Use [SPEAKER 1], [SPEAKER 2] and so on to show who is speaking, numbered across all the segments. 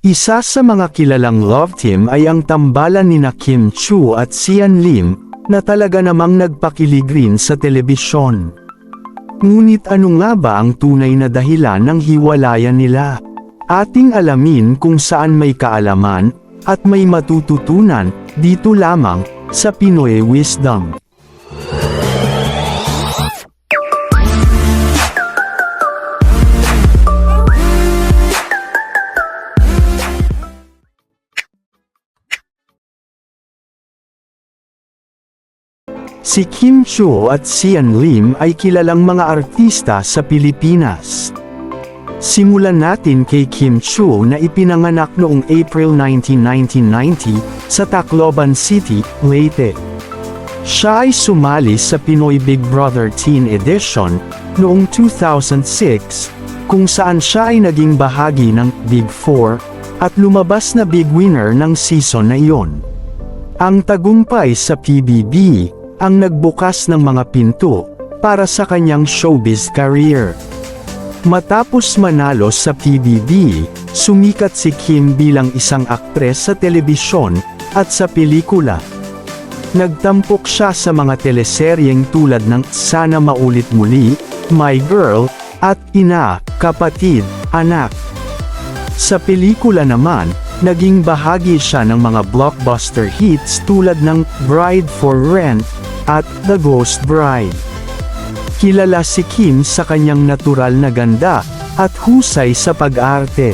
[SPEAKER 1] Isa sa mga kilalang love team ay ang tambalan nina Kim Chiu at Sian Lim, na talaga namang nagpakilig rin sa telebisyon. Ngunit ano nga ba ang tunay na dahilan ng hiwalayan nila? Ating alamin kung saan may kaalaman, at may matututunan, dito lamang, sa Pinoy Wisdom. Si Kim Chiu at Sian Lim ay kilalang mga artista sa Pilipinas. Simulan natin kay Kim Chiu na ipinanganak noong April 19, 1990, sa Tacloban City, Leyte. Siya ay sumali sa Pinoy Big Brother Teen Edition, noong 2006, kung saan siya ay naging bahagi ng Big Four, at lumabas na big winner ng season na iyon. Ang tagumpay sa PBB, ang nagbukas ng mga pinto, para sa kanyang showbiz career. Matapos manalo sa PBB, sumikat si Kim bilang isang aktres sa telebisyon, at sa pelikula. Nagtampok siya sa mga teleseryeng tulad ng Sana Maulit Muli, My Girl, at Ina, Kapatid, Anak. Sa pelikula naman, naging bahagi siya ng mga blockbuster hits tulad ng Bride for Rent, at The Ghost Bride. Kilala si Kim sa kanyang natural na ganda, at husay sa pag-arte.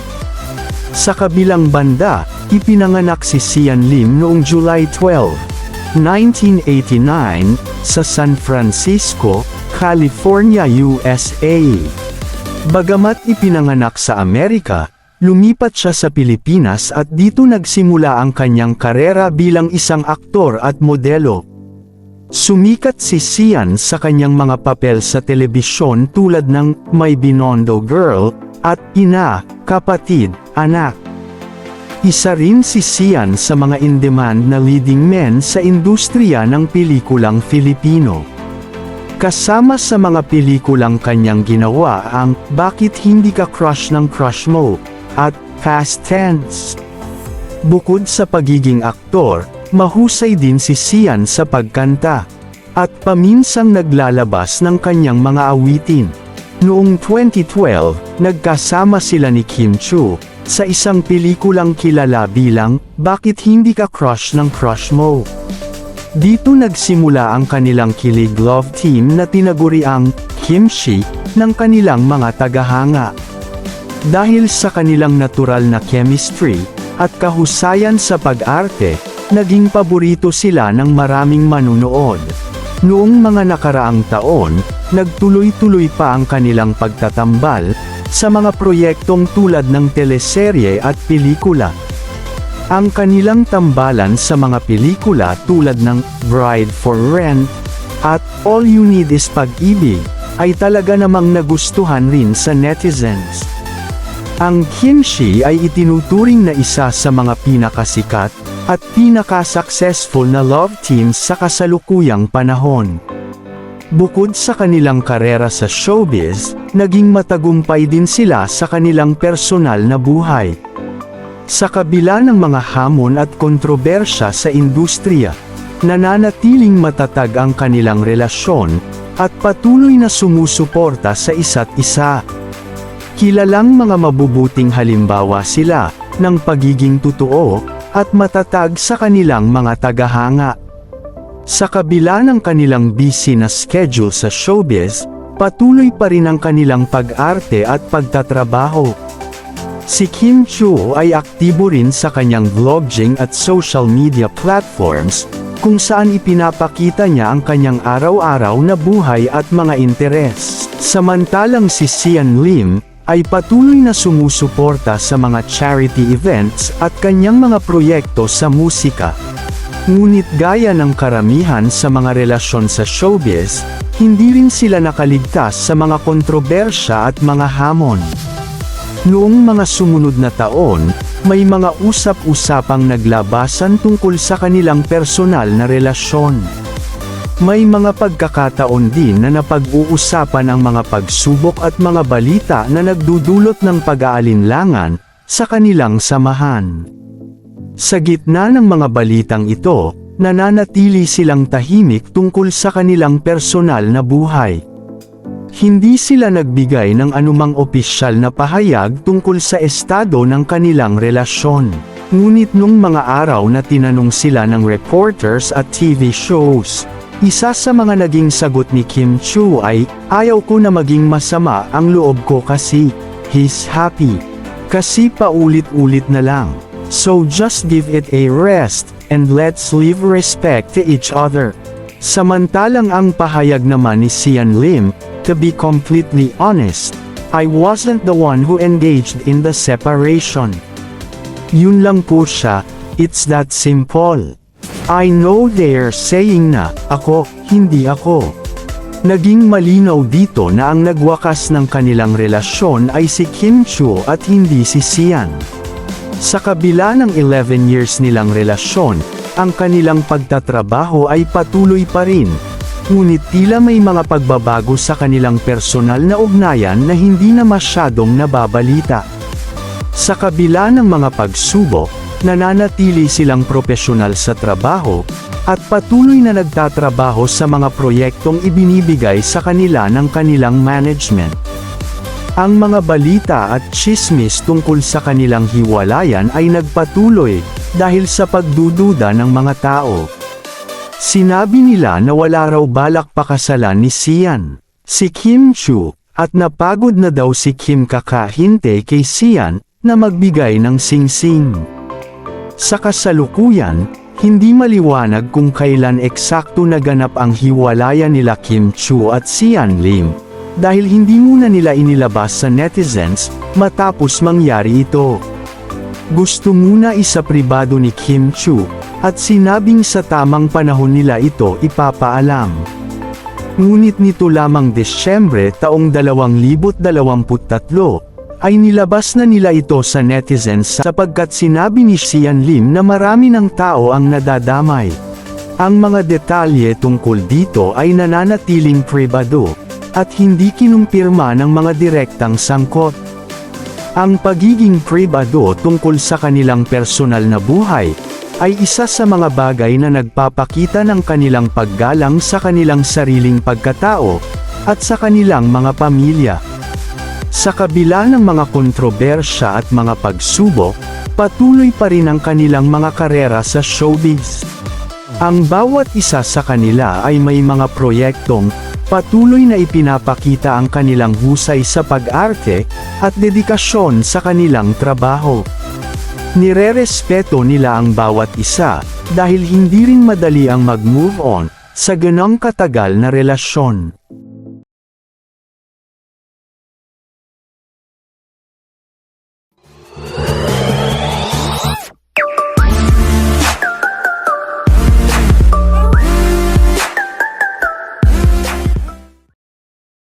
[SPEAKER 1] Sa kabilang banda, ipinanganak si Sian Lim noong July 12, 1989, sa San Francisco, California, USA. Bagamat ipinanganak sa Amerika, lumipat siya sa Pilipinas at dito nagsimula ang kanyang karera bilang isang aktor at modelo. Sumikat si Sian sa kanyang mga papel sa telebisyon tulad ng My Binondo Girl, at Ina, Kapatid, Anak. Isa rin si Sian sa mga in-demand na leading men sa industriya ng pelikulang Filipino. Kasama sa mga pelikulang kanyang ginawa ang Bakit Hindi Ka Crush ng Crush Mo, at Past Tense. Bukod sa pagiging aktor, mahusay din si Sian sa pagkanta, at paminsang naglalabas ng kanyang mga awitin. Noong 2012, nagkasama sila ni Kim Chiu, sa isang pelikulang kilala bilang Bakit Hindi Ka Crush ng Crush Mo. Dito nagsimula ang kanilang kilig love team na tinaguriang Kimchi ng kanilang mga tagahanga. Dahil sa kanilang natural na chemistry, at kahusayan sa pag-arte, naging paborito sila ng maraming manunood. Noong mga nakaraang taon, nagtuloy-tuloy pa ang kanilang pagtatambal, sa mga proyektong tulad ng teleserye at pelikula. Ang kanilang tambalan sa mga pelikula tulad ng Bride for Rent, at All You Need Is Pag-ibig, ay talaga namang nagustuhan rin sa netizens. Ang Kimchi ay itinuturing na isa sa mga pinakasikat, at pinaka-successful na love teams sa kasalukuyang panahon. Bukod sa kanilang karera sa showbiz, naging matagumpay din sila sa kanilang personal na buhay. Sa kabila ng mga hamon at kontrobersya sa industriya, nananatiling matatag ang kanilang relasyon, at patuloy na sumusuporta sa isa't isa. Kilalang mga mabubuting halimbawa sila, ng pagiging totoo, at matatag sa kanilang mga tagahanga. Sa kabila ng kanilang busy na schedule sa showbiz, patuloy pa rin ang kanilang pag-arte at pagtatrabaho. Si Kim Chiu ay aktibo rin sa kanyang vlogging at social media platforms, kung saan ipinapakita niya ang kanyang araw-araw na buhay at mga interes. Samantalang si Sian Lim, ay patuloy na sumusuporta sa mga charity events at kanyang mga proyekto sa musika. Ngunit gaya ng karamihan sa mga relasyon sa showbiz, hindi rin sila nakaligtas sa mga kontrobersya at mga hamon. Noong mga sumunod na taon, may mga usap-usapang naglabasan tungkol sa kanilang personal na relasyon. May mga pagkakataon din na napag-uusapan ang mga pagsubok at mga balita na nagdudulot ng pag-aalinlangan, sa kanilang samahan. Sa gitna ng mga balitang ito, nananatili silang tahimik tungkol sa kanilang personal na buhay. Hindi sila nagbigay ng anumang opisyal na pahayag tungkol sa estado ng kanilang relasyon. Ngunit nung mga araw na tinanong sila ng reporters at TV shows, isa sa mga naging sagot ni Kim Chu ay, "Ayaw ko na maging masama ang loob ko kasi, he's happy. Kasi paulit-ulit na lang. So just give it a rest, and let's live respect to each other." Samantalang ang pahayag naman ni Sian Lim, "To be completely honest, I wasn't the one who engaged in the separation. Yun lang po siya, it's that simple. I know they're saying na, ako, hindi ako." Naging malinaw dito na ang nagwakas ng kanilang relasyon ay si Kim Chu at hindi si Sian. Sa kabila ng 11 years nilang relasyon, ang kanilang pagtatrabaho ay patuloy pa rin. Ngunit tila may mga pagbabago sa kanilang personal na ugnayan na hindi na masyadong nababalita. Sa kabila ng mga pagsubok, nananatili silang propesyonal sa trabaho, at patuloy na nagtatrabaho sa mga proyektong ibinibigay sa kanila ng kanilang management. Ang mga balita at tsismis tungkol sa kanilang hiwalayan ay nagpatuloy, dahil sa pagdududa ng mga tao. Sinabi nila na wala raw balak pakasalan ni Sian, si Kim Chu, at napagod na daw si Kim kakahinte kay Sian, na magbigay ng singsing. Sa kasalukuyan, hindi maliwanag kung kailan eksakto naganap ang hiwalayan nila Kim Chu at Sian Lim, dahil hindi muna nila inilabas sa netizens, matapos mangyari ito. Gusto muna isapribado ni Kim Chu, at sinabing sa tamang panahon nila ito ipapaalam. Ngunit nito lamang Desyembre taong 2023, ay nilabas na nila ito sa netizens sapagkat sinabi ni Sian Lim na marami ng tao ang nadadamay. Ang mga detalye tungkol dito ay nananatiling pribado, at hindi kinumpirma ng mga direktang sangkot. Ang pagiging pribado tungkol sa kanilang personal na buhay, ay isa sa mga bagay na nagpapakita ng kanilang paggalang sa kanilang sariling pagkatao, at sa kanilang mga pamilya. Sa kabila ng mga kontrobersya at mga pagsubok, patuloy pa rin ang kanilang mga karera sa showbiz. Ang bawat isa sa kanila ay may mga proyektong patuloy na ipinapakita ang kanilang husay sa pag-arte at dedikasyon sa kanilang trabaho. Nirerespeto nila ang bawat isa dahil hindi rin madali ang mag-move on sa ganong katagal na relasyon.